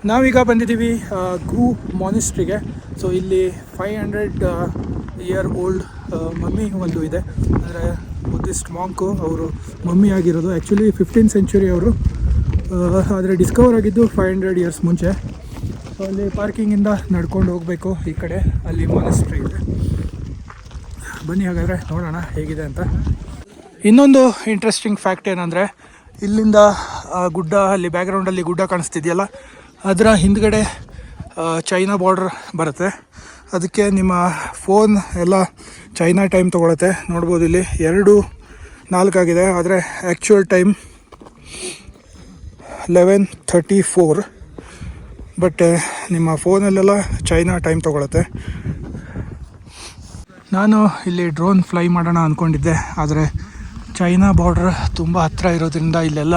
ನಾವೀಗ ಬಂದಿದ್ದೀವಿ ಗೂ ಮಾನಿಸ್ಟ್ರಿಗೆ. ಸೊ ಇಲ್ಲಿ 500 ಇಯರ್ ಓಲ್ಡ್ ಮಮ್ಮಿ ಒಂದು ಇದೆ, ಅಂದರೆ ಬುದ್ಧಿಸ್ಟ್ ಮಾಂಕು ಅವರು ಮಮ್ಮಿ ಆಗಿರೋದು. ಆ್ಯಕ್ಚುಲಿ 15th ಸೆಂಚುರಿ ಅವರು, ಆದರೆ ಡಿಸ್ಕವರ್ ಆಗಿದ್ದು 500 ಇಯರ್ಸ್ ಮುಂಚೆ. ಸೊ ಅಲ್ಲಿ ಪಾರ್ಕಿಂಗಿಂದ ನಡ್ಕೊಂಡು ಹೋಗಬೇಕು ಈ ಕಡೆ, ಅಲ್ಲಿ ಮಾನಿಸ್ಟ್ರಿ ಇದೆ. ಬನ್ನಿ ಹಾಗಾದರೆ ನೋಡೋಣ ಹೇಗಿದೆ ಅಂತ. ಇನ್ನೊಂದು ಇಂಟ್ರೆಸ್ಟಿಂಗ್ ಫ್ಯಾಕ್ಟ್ ಏನಂದರೆ, ಇಲ್ಲಿಂದ ಗುಡ್ಡ, ಅಲ್ಲಿ ಬ್ಯಾಕ್ಗ್ರೌಂಡಲ್ಲಿ ಗುಡ್ಡ ಕಾಣಿಸ್ತಿದೆಯಲ್ಲ, ಅದರ ಹಿಂದ್ಗಡೆ ಚೈನಾ ಬಾರ್ಡ್ರ್ ಬರುತ್ತೆ. ಅದಕ್ಕೆ ನಿಮ್ಮ ಫೋನ್ ಎಲ್ಲ ಚೈನಾ ಟೈಮ್ ತೊಗೊಳುತ್ತೆ. ನೋಡ್ಬೋದು ಇಲ್ಲಿ 2:04 ಆಗಿದೆ, ಆದರೆ ಆ್ಯಕ್ಚುಯಲ್ ಟೈಮ್ 11:34. ಬಟ್ ನಿಮ್ಮ ಫೋನಲ್ಲೆಲ್ಲ ಚೈನಾ ಟೈಮ್ ತೊಗೊಳುತ್ತೆ. ನಾನು ಇಲ್ಲಿ ಡ್ರೋನ್ ಫ್ಲೈ ಮಾಡೋಣ ಅಂದ್ಕೊಂಡಿದ್ದೆ, ಆದರೆ ಚೈನಾ ಬಾರ್ಡ್ರ್ ತುಂಬ ಹತ್ತಿರ ಇರೋದ್ರಿಂದ ಇಲ್ಲೆಲ್ಲ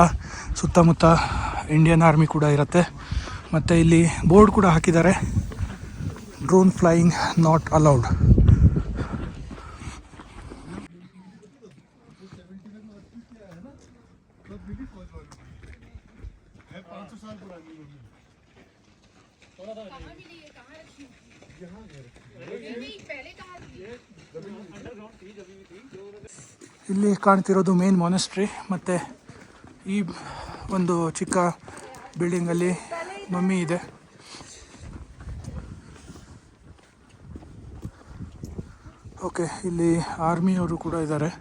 ಸುತ್ತಮುತ್ತ ಇಂಡಿಯನ್ ಆರ್ಮಿ ಕೂಡ ಇರುತ್ತೆ. ಮತ್ತು ಇಲ್ಲಿ ಬೋರ್ಡ್ ಕೂಡ ಹಾಕಿದ್ದಾರೆ, ಡ್ರೋನ್ ಫ್ಲೈಯಿಂಗ್ ನಾಟ್ ಅಲೌಡ್. ಇಲ್ಲಿ ಕಾಣ್ತಿರೋದು ಮೇನ್ ಮಾನೆಸ್ಟ್ರಿ, ಮತ್ತು ಈ ಒಂದು ಚಿಕ್ಕ ಬಿಲ್ಡಿಂಗಲ್ಲಿ ಮಮ್ಮಿ ಇದೆ. ಓಕೆ, ಇಲ್ಲಿ ಆರ್ಮಿಯವರು ಕೂಡ ಇದ್ದಾರೆ.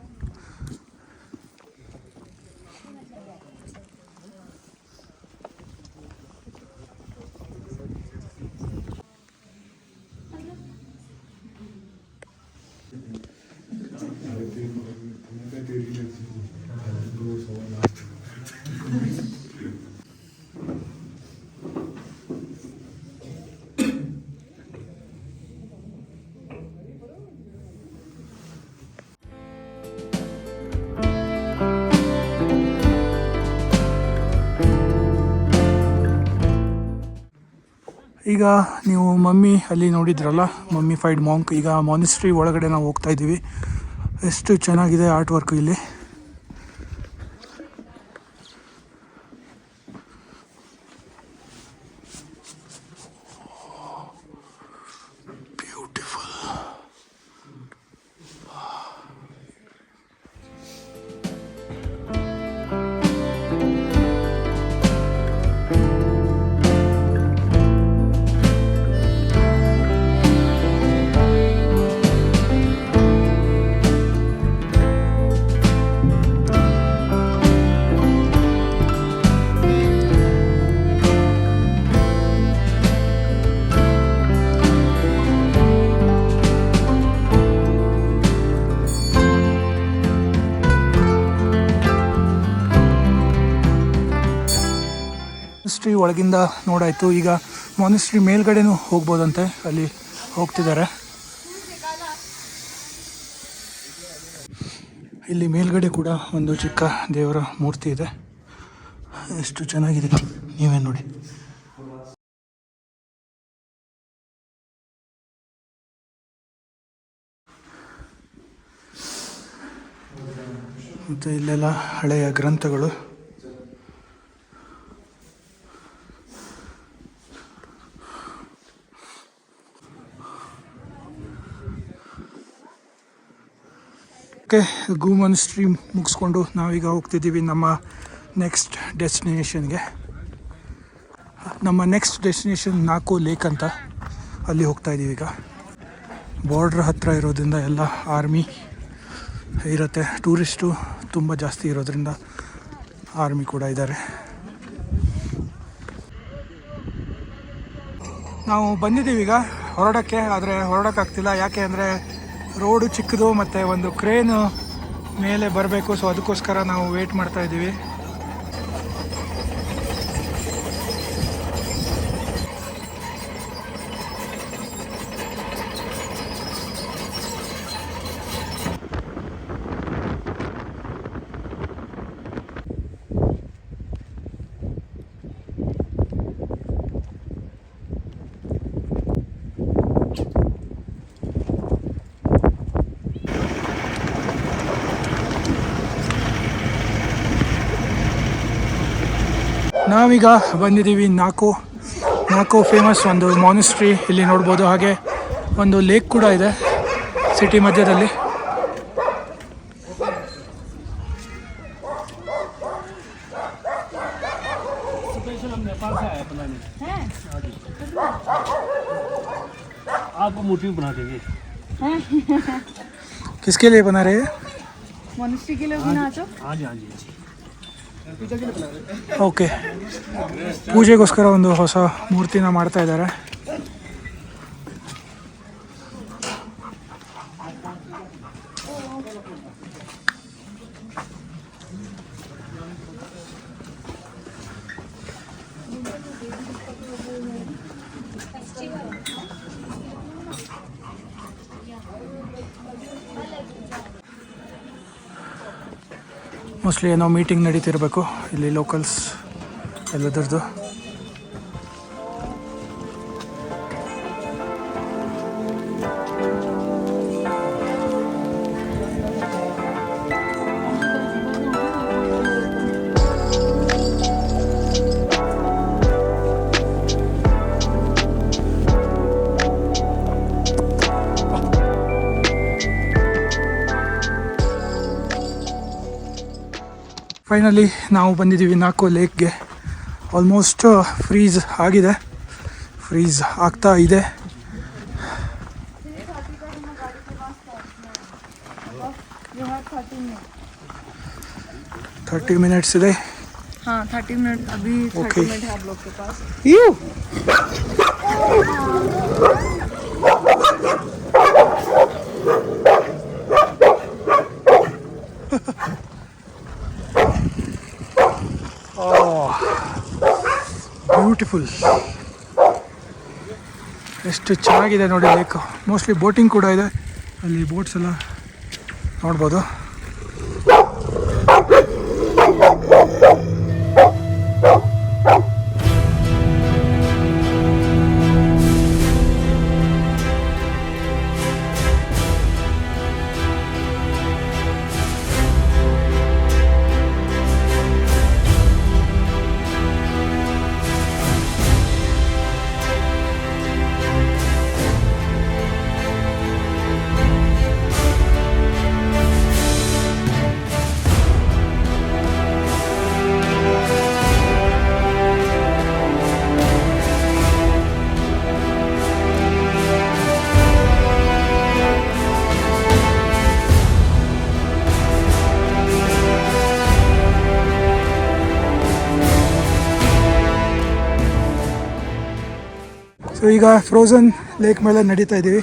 ಈಗ ನೀವು ಮಮ್ಮಿ ಅಲ್ಲಿ ನೋಡಿದ್ರಲ್ಲ, ಮಮ್ಮಿ ಫೈಡ್ ಮಾಂಕ್. ಈಗ ಮಾನಿಸ್ಟ್ರಿ ಒಳಗಡೆ ನಾವು ಹೋಗ್ತಾ ಇದ್ದೀವಿ. ಎಷ್ಟು ಚೆನ್ನಾಗಿದೆ ಆರ್ಟ್ ವರ್ಕ್ ಇಲ್ಲಿ. ಮಾನಿಸ್ಟ್ರಿ ಒಳಗಿಂದ ನೋಡಾಯಿತು. ಈಗ ಮಾನಿಸ್ಟ್ರಿ ಮೇಲ್ಗಡೆನೂ ಹೋಗ್ಬೋದಂತೆ, ಅಲ್ಲಿ ಹೋಗ್ತಿದ್ದಾರೆ. ಇಲ್ಲಿ ಮೇಲ್ಗಡೆ ಕೂಡ ಒಂದು ಚಿಕ್ಕ ದೇವರ ಮೂರ್ತಿ ಇದೆ. ಎಷ್ಟು ಚೆನ್ನಾಗಿದೆ, ನೀವೇ ನೋಡಿ. ಮತ್ತು ಇಲ್ಲೆಲ್ಲ ಹಳೆಯ ಗ್ರಂಥಗಳು. ಗೂ ಮಾನಿಸ್ಟ್ರಿ ಮುಗಿಸ್ಕೊಂಡು ನಾವೀಗ ಹೋಗ್ತಿದ್ದೀವಿ ನಮ್ಮ ನೆಕ್ಸ್ಟ್ ಡೆಸ್ಟಿನೇಷನ್ಗೆ. ನಮ್ಮ ನೆಕ್ಸ್ಟ್ ಡೆಸ್ಟಿನೇಷನ್ ನಾಕೋ ಲೇಕ್ ಅಂತ, ಅಲ್ಲಿ ಹೋಗ್ತಾ ಇದ್ದೀವಿ. ಈಗ ಬಾರ್ಡ್ರ್ ಹತ್ತಿರ ಇರೋದ್ರಿಂದ ಎಲ್ಲ ಆರ್ಮಿ ಇರುತ್ತೆ. ಟೂರಿಸ್ಟು ತುಂಬ ಜಾಸ್ತಿ ಇರೋದ್ರಿಂದ ಆರ್ಮಿ ಕೂಡ ಇದ್ದಾರೆ. ನಾವು ಬಂದಿದ್ದೀವಿ ಈಗ ಹೊರಡೋಕ್ಕೆ, ಆದರೆ ಹೊರಡೋಕ್ಕಾಗ್ತಿಲ್ಲ. ಯಾಕೆ ಅಂದರೆ ರೋಡು ಚಿಕ್ಕದು ಮತ್ತು ಒಂದು ಕ್ರೇನ್ ಮೇಲೆ ಬರಬೇಕು. ಸೊ ಅದಕ್ಕೋಸ್ಕರ ನಾವು ವೇಟ್ ಮಾಡ್ತಾ ಇದ್ದೀವಿ. ನಾವೀಗ ಬಂದಿದ್ದೀವಿ ನಾಕೋ ನಾಲ್ಕು ಫೇಮಸ್ ಒಂದು ಮಾನಿಸ್ಟ್ರಿ ಇಲ್ಲಿ ನೋಡ್ಬೋದು. ಹಾಗೆ ಒಂದು ಲೇಕ್ ಕೂಡ ಇದೆ ಸಿಟಿ ಮಧ್ಯದಲ್ಲಿ. आपको मोटी बना देंगे. किसके लिए बना रहे हैं? मनुष्य के लिए बना दो. हाँ जी हाँ जी. ಓಕೆ, ಪೂಜೆಗೋಸ್ಕರ ಒಂದು ಹೊಸ ಮೂರ್ತಿನ ಮಾಡ್ತಾ ಇದ್ದಾರೆ. ಮೋಸ್ಟ್ಲಿ ಏನೋ ಮೀಟಿಂಗ್ ನಡೀತಿರಬೇಕು ಇಲ್ಲಿ ಲೋಕಲ್ಸ್ ಎಲ್ಲದರದ್ದು. ಫೈನಲಿ ನಾವು ಬಂದಿದ್ದೀವಿ ನಾಲ್ಕು ಲೇಕ್ಗೆ. ಆಲ್ಮೋಸ್ಟ್ ಫ್ರೀಸ್ ಆಗಿದೆ, ಫ್ರೀಸ್ ಆಗ್ತಾ ಇದೆ. थर्टी मिनट्स ಇದೆ. हाँ 30 मिनट अभी 30 Okay. मिनट है आप लोग के पास. ಬ್ಯೂಟಿಫುಲ್, ಎಷ್ಟು ಚೆನ್ನಾಗಿದೆ ನೋಡಿ ಲೇಕ್. ಮೋಸ್ಟ್ಲಿ ಬೋಟಿಂಗ್ ಕೂಡ ಇದೆ ಅಲ್ಲಿ, ಬೋಟ್ಸ್ ಎಲ್ಲ ನೋಡ್ಬೋದು. ಸೊ ಈಗ ಫ್ರೋಝನ್ ಲೇಕ್ ಮೇಲೆ ನಡೀತಾ ಇದ್ದೀವಿ.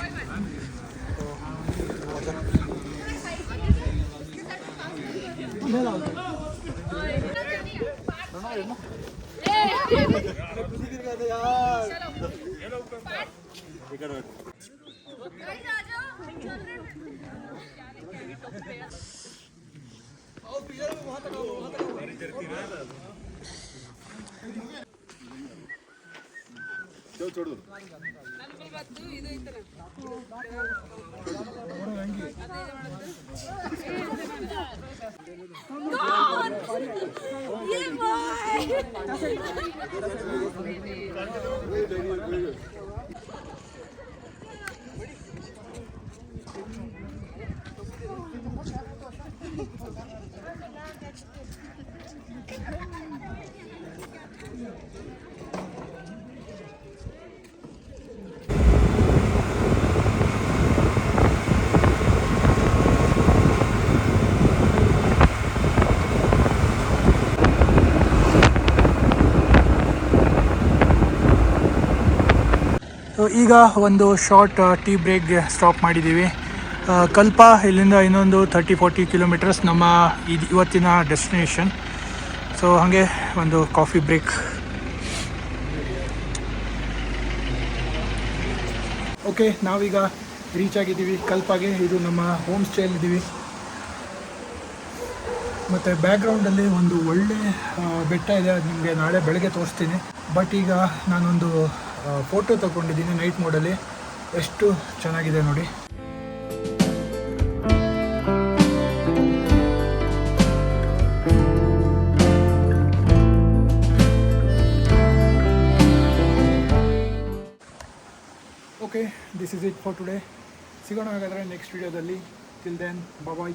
ಸೊ ಈಗ ಒಂದು ಶಾರ್ಟ್ ಟೀ ಬ್ರೇಕ್ಗೆ ಸ್ಟಾಪ್ ಮಾಡಿದ್ದೀವಿ. ಕಲ್ಪ ಇಲ್ಲಿಂದ ಇನ್ನೊಂದು 30-40 ಕಿಲೋಮೀಟರ್ಸ್ ನಮ್ಮ ಇವತ್ತಿನ ಡೆಸ್ಟಿನೇಷನ್. ಸೊ ಹಾಗೆ ಒಂದು ಕಾಫಿ ಬ್ರೇಕ್. ಓಕೆ, ನಾವೀಗ ರೀಚ್ ಆಗಿದ್ದೀವಿ ಕಲ್ಪಾಗೆ. ಇದು ನಮ್ಮ ಹೋಮ್ ಸ್ಟೇಯಲ್ಲಿದ್ದೀವಿ. ಮತ್ತು ಬ್ಯಾಕ್ಗ್ರೌಂಡಲ್ಲಿ ಒಂದು ಒಳ್ಳೆ ಬೆಟ್ಟ ಇದೆ, ಅದು ನಿಮಗೆ ನಾಳೆ ಬೆಳಗ್ಗೆ ತೋರಿಸ್ತೀನಿ. ಬಟ್ ಈಗ ನಾನೊಂದು ಫೋಟೋ ತಗೊಂಡಿದ್ದೀನಿ ನೈಟ್ ಮೋಡಲ್ಲಿ, ಎಷ್ಟು ಚೆನ್ನಾಗಿದೆ ನೋಡಿ. Okay this is it for today. ಸಿಗೋಣ ಹಾಗಾದರೆ ನೆಕ್ಸ್ಟ್ ವೀಡಿಯೋದಲ್ಲಿ. ಟಿಲ್ ದೆನ್ ಬಾಯ್.